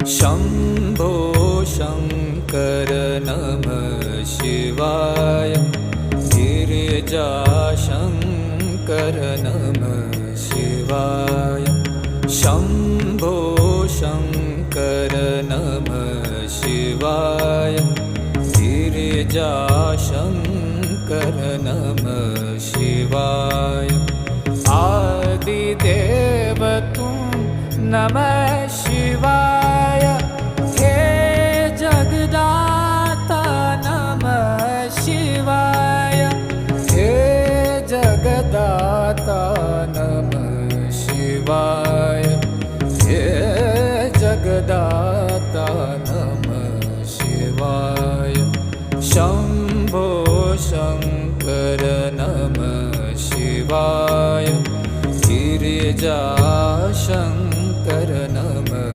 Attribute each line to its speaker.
Speaker 1: शम्भो शङ्कर नमः शिवाय। गिरिजाशङ्कर नमः शिवाय। शम्भो शङ्कर नमः शिवाय। गिरिजाशङ्कर नमः शिवाय। आदिदेव तुम नमः शिवाय। हे जगदाता नमः शिवाय। हे जगदाता नमः शिवाय। हे जगदाता नमः शिवाय। शम्भो शङ्कर नमः शिवाय। गिरिजा